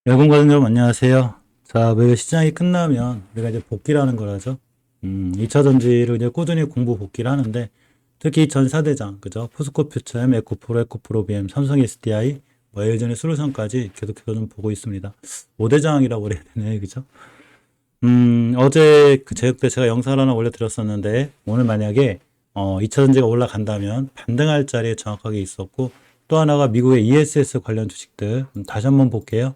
여러분 안녕하세요. 자, 매일 시장이 끝나면 우리가 이제 복귀라는 걸 하죠. 2차 전지를 이제 꾸준히 공부 복귀를 하는데 특히 전 4대장, 그죠? 포스코 퓨처엠, 에코프로, 에코프로 비엠, 삼성 SDI, 뭐 예전에 솔루션까지 계속해서 좀 보고 있습니다. 5대장이라고 그래야 되네, 그죠? 어제 그 제육 때 제가 영상을 하나 올려드렸었는데 오늘 만약에 2차 전지가 올라간다면 반등할 자리에 정확하게 있었고 또 하나가 미국의 ESS 관련 주식들 다시 한번 볼게요.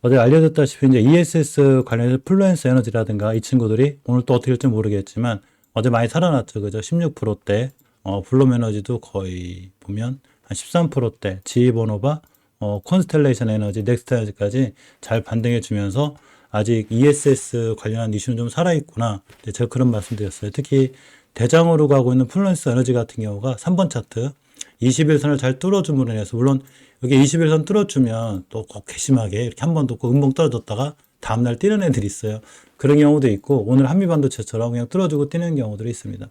어제 알려졌다시피 이제 ESS 관련해서 플루엔스 에너지라든가 이 친구들이 오늘 또 어떻게 될지 모르겠지만 어제 많이 살아났죠. 그죠? 16%대, 블룸 에너지도 거의 보면 한 13%대, 지히보노바, 콘스텔레이션 에너지, 넥스트 에너지까지 잘 반등해 주면서 아직 ESS 관련한 이슈는 좀 살아있구나. 제가 그런 말씀 드렸어요. 특히 대장으로 가고 있는 플루엔스 에너지 같은 경우가 3번 차트 21선을 잘 뚫어줌으로 인해서 물론 여기 21선 뚫어주면 또 꼭 괘씸하게 이렇게 한 번 뚫고 음봉 떨어졌다가 다음날 뛰는 애들이 있어요. 그런 경우도 있고 오늘 한미반도체처럼 그냥 뚫어주고 뛰는 경우들이 있습니다.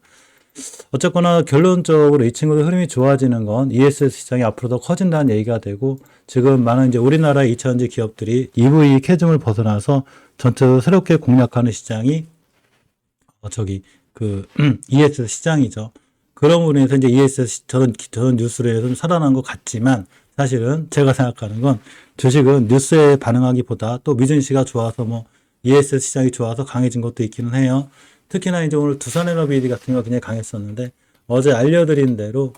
어쨌거나 결론적으로 이 친구들 흐름이 좋아지는 건 ESS 시장이 앞으로 더 커진다는 얘기가 되고 지금 많은 이제 우리나라의 2차전지 기업들이 EV 캐즘을 벗어나서 전체적으로 새롭게 공략하는 시장이 ESS 시장이죠. 그런 부분에서 이제 ESS 저런 뉴스로 해서 좀 살아난 것 같지만 사실은 제가 생각하는 건 주식은 뉴스에 반응하기보다 또 미증시가 좋아서 뭐 ESS 시장이 좋아서 강해진 것도 있기는 해요. 특히나 이제 오늘 두산에너비 같은 경우가 굉장히 강했었는데 어제 알려드린 대로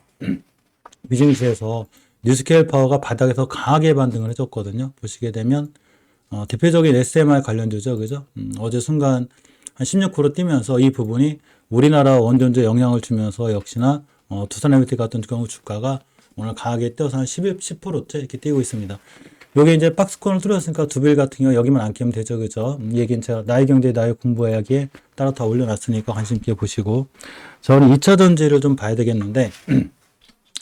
미증시에서 뉴스케일 파워가 바닥에서 강하게 반등을 해줬거든요. 보시게 되면 대표적인 SMR 관련주죠, 그죠? 어제 순간 한 16% 뛰면서 이 부분이 우리나라 원전주에 영향을 주면서 역시나 두산에너비 같은 경우 주가가 오늘 강하게 뛰어서 한 10%째 이렇게 뛰고 있습니다. 요게 이제 박스권을 뚫었으니까 두빌 같은 경우 여기만 안 끼면 되죠, 그죠? 이 얘기는 제가 나의 경제 나의 공부 이야기에 따라 다 올려놨으니까 관심 있게 보시고 저는 2차 전지를 좀 봐야 되겠는데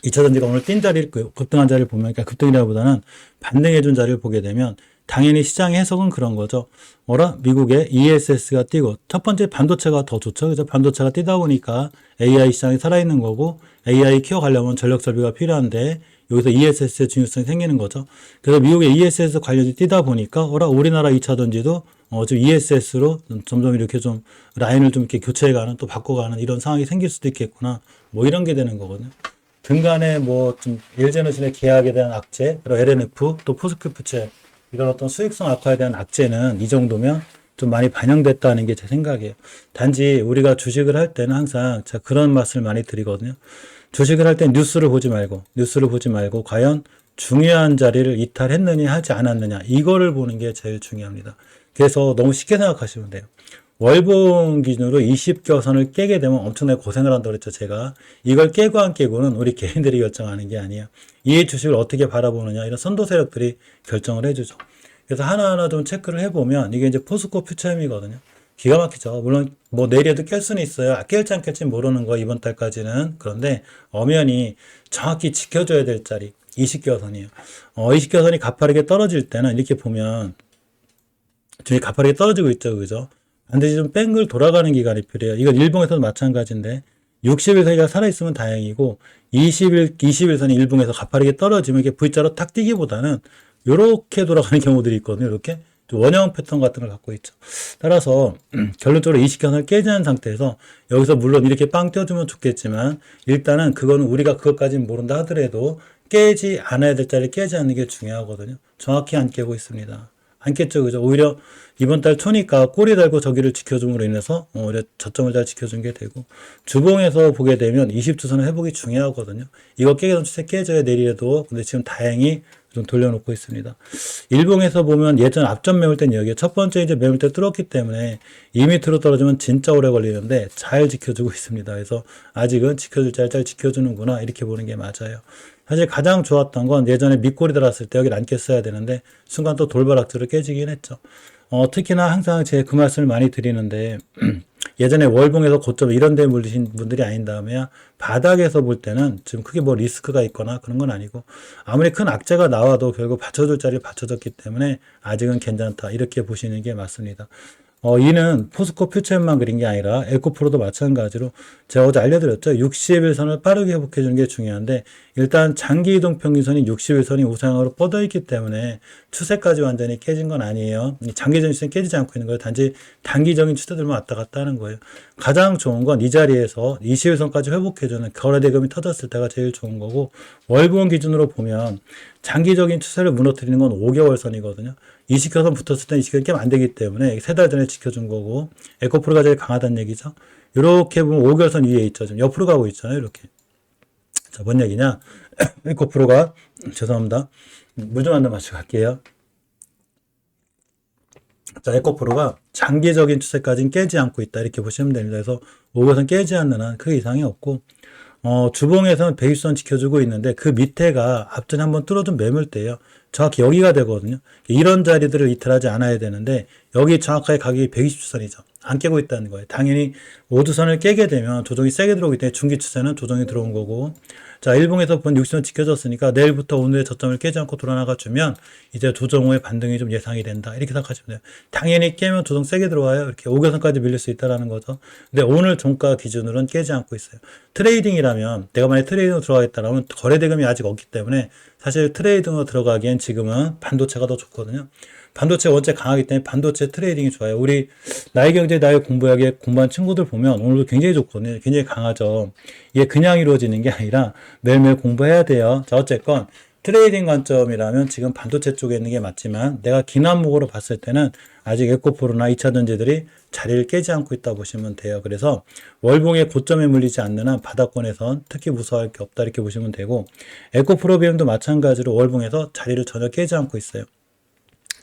2차 전지가 오늘 뛴 자리를 급등한 자리를 보면 그러니까 급등이라기보다는 반등해준 자리를 보게 되면 당연히 시장의 해석은 그런 거죠. 미국의 ESS가 뛰고 첫 번째 반도체가 더 좋죠. 그래서 반도체가 뛰다 보니까 AI 시장이 살아있는 거고 AI 키워가려면 전력 설비가 필요한데 여기서 ESS의 중요성이 생기는 거죠. 그래서 미국의 ESS 관련이 뛰다 보니까 우리나라 2차 전지도 지금 ESS로 점점 이렇게 좀 라인을 좀 이렇게 교체해가는 또 바꿔가는 이런 상황이 생길 수도 있겠구나. 뭐 이런 게 되는 거거든요. 등간에 뭐 좀 LG에너지의 계약에 대한 악재, 그리고 LNF 또 포스코프체 이런 어떤 수익성 악화에 대한 악재는 이 정도면 좀 많이 반영됐다는 게 제 생각이에요. 단지 우리가 주식을 할 때는 항상 제가 그런 말씀을 많이 드리거든요. 주식을 할 때 뉴스를 보지 말고 과연 중요한 자리를 이탈했느냐 하지 않았느냐 이거를 보는 게 제일 중요합니다. 그래서 너무 쉽게 생각하시면 돼요. 월봉 기준으로 20교선을 깨게 되면 엄청나게 고생을 한다고 그랬죠, 제가. 이걸 깨고 안 깨고는 우리 개인들이 결정하는 게 아니에요. 이 주식을 어떻게 바라보느냐, 이런 선도 세력들이 결정을 해주죠. 그래서 하나하나 좀 체크를 해보면, 이게 이제 포스코 퓨처엠이거든요. 기가 막히죠. 물론, 뭐, 내일에도 깰 수는 있어요. 깰지 안 깰지 모르는 거, 이번 달까지는. 그런데, 엄연히 정확히 지켜줘야 될 자리, 20교선이에요. 20교선이 가파르게 떨어질 때는, 이렇게 보면, 저기 가파르게 떨어지고 있죠, 그죠? 반드시 좀 뺑글 돌아가는 기간이 필요해요. 이건 일봉에서도 마찬가지인데 60일선이가 살아있으면 다행이고 21선이 일봉에서 가파르게 떨어지면 이게 V자로 탁 뛰기보다는 이렇게 돌아가는 경우들이 있거든요. 이렇게 원형 패턴 같은 걸 갖고 있죠. 따라서 결론적으로 20견을 깨지 않은 상태에서 여기서 물론 이렇게 빵 떼어주면 좋겠지만 일단은 그거는 우리가 그것까지는 모른다 하더라도 깨지 않아야 될 자리를 깨지 않는 게 중요하거든요. 정확히 안 깨고 있습니다. 안 깼죠, 그죠? 오히려 이번 달 초니까 꼬리 달고 저기를 지켜줌으로 인해서 오히려 저점을 잘 지켜준 게 되고 주봉에서 보게 되면 20주선을 회복이 중요하거든요. 이거 깨게 되면 추세 깨져야 내리래도 근데 지금 다행히 좀 돌려놓고 있습니다. 일봉에서 보면 예전 앞전 매물대는 여기에 첫 번째 이제 매물대 뚫었기 때문에 이 밑으로 떨어지면 진짜 오래 걸리는데 잘 지켜주고 있습니다. 그래서 아직은 지켜줄 잘 지켜주는구나 이렇게 보는 게 맞아요. 사실 가장 좋았던 건 예전에 밑골이 들어왔을 때 여기를 안 깼어야 되는데 순간 또 돌바락지로 깨지긴 했죠. 특히나 항상 제가 그 말씀을 많이 드리는데 예전에 월봉에서 고점 이런 데 물리신 분들이 아닌 다음에 바닥에서 볼 때는 지금 크게 뭐 리스크가 있거나 그런 건 아니고 아무리 큰 악재가 나와도 결국 받쳐줄 자리를 받쳐줬기 때문에 아직은 괜찮다 이렇게 보시는 게 맞습니다. 이는 포스코 퓨처만 그린 게 아니라 에코프로도 마찬가지로 제가 어제 알려드렸죠. 60일선을 빠르게 회복해주는 게 중요한데 일단 장기 이동 평균선이 60일선이 우상향으로 뻗어있기 때문에 추세까지 완전히 깨진 건 아니에요. 장기적인 추세는 깨지지 않고 있는 거예요. 단지 단기적인 추세들만 왔다 갔다 하는 거예요. 가장 좋은 건 이 자리에서 20일선까지 회복해주는 거래대금이 터졌을 때가 제일 좋은 거고 월봉 기준으로 보면 장기적인 추세를 무너뜨리는 건 5개월선이거든요. 20개선 붙었을 때 20개선 깨면 안 되기 때문에 3달 전에 지켜준 거고 에코프로가 제일 강하다는 얘기죠. 이렇게 보면 5개월선 위에 있죠. 지금 옆으로 가고 있잖아요. 이렇게. 자, 뭔 얘기냐? 에코프로가 죄송합니다. 물 좀 한 잔 마시고 갈게요. 자, 에코프로가 장기적인 추세까지는 깨지 않고 있다. 이렇게 보시면 됩니다. 그래서 5개월선 깨지 않는 한 크게 이상이 없고 주봉에서는 120선 지켜주고 있는데 그 밑에가 앞전에 한번 뚫어준 매물대예요. 정확히 여기가 되거든요. 이런 자리들을 이탈하지 않아야 되는데 여기 정확하게 가격이 120선이죠. 안 깨고 있다는 거예요. 당연히 5주선을 깨게 되면 조정이 세게 들어오기 때문에 중기 추세는 조정이 들어온 거고 자, 일봉에서 본 60선 지켜졌으니까 내일부터 오늘의 저점을 깨지 않고 돌아나가 주면 이제 조정 후의 반등이 좀 예상이 된다. 이렇게 생각하시면 돼요. 당연히 깨면 조정 세게 들어와요. 이렇게 5개선까지 밀릴 수 있다라는 거죠. 근데 오늘 종가 기준으로는 깨지 않고 있어요. 트레이딩이라면 내가 만약에 트레이딩으로 들어가겠다라면 거래 대금이 아직 없기 때문에 사실 트레이딩으로 들어가기엔 지금은 반도체가 더 좋거든요. 반도체가 원체 강하기 때문에 반도체 트레이딩이 좋아요. 우리 나의 경제 나의 공부하기에 공부한 친구들 보면 오늘도 굉장히 좋거든요. 굉장히 강하죠. 이게 그냥 이루어지는 게 아니라 매일매일 공부해야 돼요. 자, 어쨌건 트레이딩 관점이라면 지금 반도체 쪽에 있는 게 맞지만 내가 긴 안목으로 봤을 때는 아직 에코프로나 2차전지들이 자리를 깨지 않고 있다 보시면 돼요. 그래서 월봉의 고점에 물리지 않는 한 바닥권에선 특히 무서워할 게 없다 이렇게 보시면 되고 에코프로비엠도 마찬가지로 월봉에서 자리를 전혀 깨지 않고 있어요.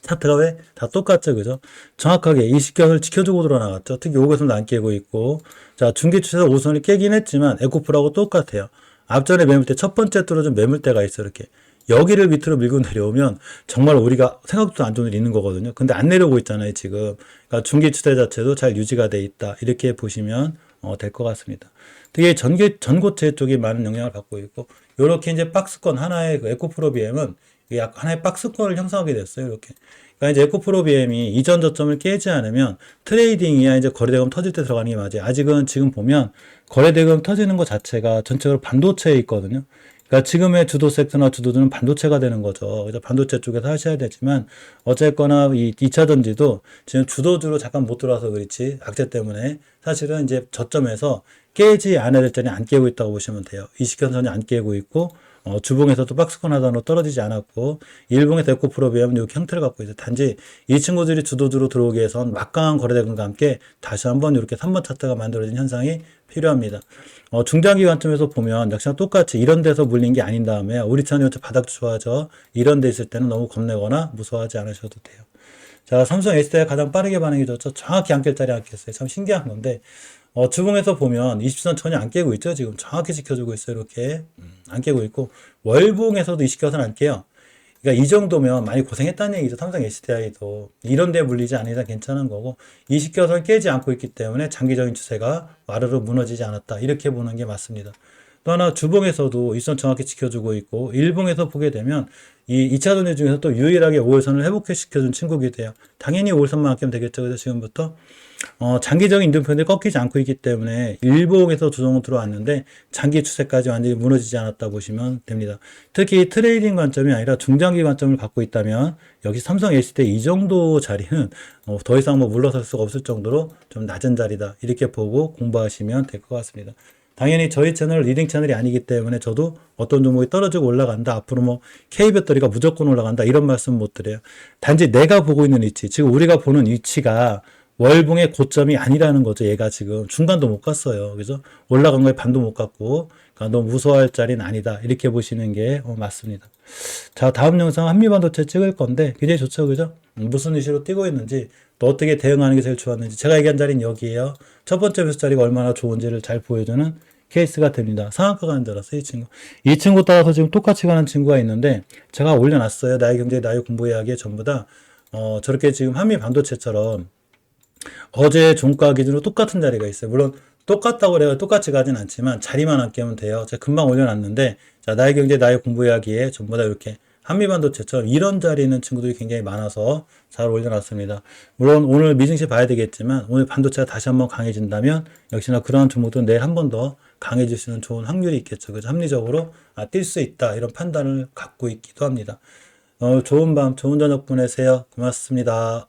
차트가 왜? 다 똑같죠, 그죠? 정확하게 20견을 지켜주고 들어나갔죠. 특히 5개선도 안 깨고 있고. 자, 중기추세에서 5선을 깨긴 했지만, 에코프로하고 똑같아요. 앞전에 매물대, 첫 번째 뚫어준 매물대가 있어, 이렇게. 여기를 밑으로 밀고 내려오면, 정말 우리가 생각도 안 좋은 일이 있는 거거든요. 근데 안 내려오고 있잖아요, 지금. 그러니까 중기추세 자체도 잘 유지가 돼 있다. 이렇게 보시면, 될 것 같습니다. 되게 전고체 쪽이 많은 영향을 받고 있고, 요렇게 이제 박스권 하나의 그 에코프로비엠은 약 하나의 박스권을 형성하게 됐어요. 이렇게. 그러니까 이제 에코프로비엠이 이전 저점을 깨지 않으면 트레이딩이야 이제 거래대금 터질 때 들어가는 게 맞아요. 아직은 지금 보면 거래대금 터지는 것 자체가 전체적으로 반도체에 있거든요. 그러니까 지금의 주도 섹터나 주도주는 반도체가 되는 거죠. 그래서 반도체 쪽에서 하셔야 되지만 어쨌거나 이 2차 전지도 지금 주도주로 잠깐 못 들어와서 그렇지 악재 때문에 사실은 이제 저점에서 깨지 않아야 될 자리 안 깨고 있다고 보시면 돼요. 20견선이 안 깨고 있고 주봉에서도 박스권 하단으로 떨어지지 않았고 일봉에서 에코프로비엠은 이렇게 형태를 갖고 있어요. 단지 이 친구들이 주도주로 들어오기 위해선 막강한 거래대금과 함께 다시 한번 이렇게 3번 차트가 만들어진 현상이 필요합니다. 중장기 관점에서 보면 역시나 똑같이 이런 데서 물린 게 아닌 다음에 우리 차는 바닥도 좋아져 이런 데 있을 때는 너무 겁내거나 무서워하지 않으셔도 돼요. 자, 삼성 S대가 가장 빠르게 반응이 좋죠. 정확히 안 깰 자리 안 깼어요. 참 신기한 건데 주봉에서 보면 20선 전혀 안 깨고 있죠. 지금 정확히 지켜주고 있어요. 이렇게 안 깨고 있고 월봉에서도 20견선 안 깨요. 그러니까 이 정도면 많이 고생했다는 얘기죠. 삼성 SDI도 이런 데 물리지 않은 이상 괜찮은 거고 20견선 깨지 않고 있기 때문에 장기적인 추세가 와르르 무너지지 않았다. 이렇게 보는 게 맞습니다. 또 하나 주봉에서도 일선 정확히 지켜주고 있고 일봉에서 보게 되면 이 2차 전지 중에서 또 유일하게 5일선을 회복시켜준 친구가 돼요. 당연히 5일선만 아끼면 되겠죠. 그래서 지금부터 장기적인 인도편이 꺾이지 않고 있기 때문에 일봉에서 조정은 들어왔는데 장기 추세까지 완전히 무너지지 않았다 보시면 됩니다. 특히 트레이딩 관점이 아니라 중장기 관점을 갖고 있다면 여기 삼성 LCD 이 정도 자리는 더 이상 뭐 물러설 수가 없을 정도로 좀 낮은 자리다 이렇게 보고 공부하시면 될 것 같습니다. 당연히 저희 채널 리딩 채널이 아니기 때문에 저도 어떤 종목이 떨어지고 올라간다 앞으로 뭐 K배터리가 무조건 올라간다 이런 말씀 못 드려요. 단지 내가 보고 있는 위치 지금 우리가 보는 위치가 월봉의 고점이 아니라는 거죠. 얘가 지금 중간도 못 갔어요. 그래서 올라간 거에 반도 못 갔고 그러니까 너무 무서워할 자리는 아니다. 이렇게 보시는 게 맞습니다. 자, 다음 영상 한미반도체 찍을 건데 굉장히 좋죠. 그죠? 무슨 이슈로 뛰고 있는지 또 어떻게 대응하는 게 제일 좋았는지 제가 얘기한 자리는 여기에요. 첫 번째 매수 자리가 얼마나 좋은지를 잘 보여주는 케이스가 됩니다. 상한가 가는 줄 알았어요. 이 친구. 이 친구 따라서 지금 똑같이 가는 친구가 있는데 제가 올려놨어요. 나의 경제, 나의 공부 이야기에 전부 다 저렇게 지금 한미반도체처럼 어제 종가 기준으로 똑같은 자리가 있어요. 물론 똑같다고 그래요. 똑같이 가진 않지만 자리만 안 깨면 돼요. 제가 금방 올려놨는데 자, 나의 경제 나의 공부 이야기에 전부 다 이렇게 한미반도체처럼 이런 자리에 있는 친구들이 굉장히 많아서 잘 올려놨습니다. 물론 오늘 미증시 봐야 되겠지만 오늘 반도체가 다시 한번 강해진다면 역시나 그러한 종목들은 내일 한 번 더 강해질 수 있는 좋은 확률이 있겠죠. 그래서 합리적으로 뛸 수 있다 이런 판단을 갖고 있기도 합니다. 좋은 밤, 좋은 저녁 보내세요. 고맙습니다.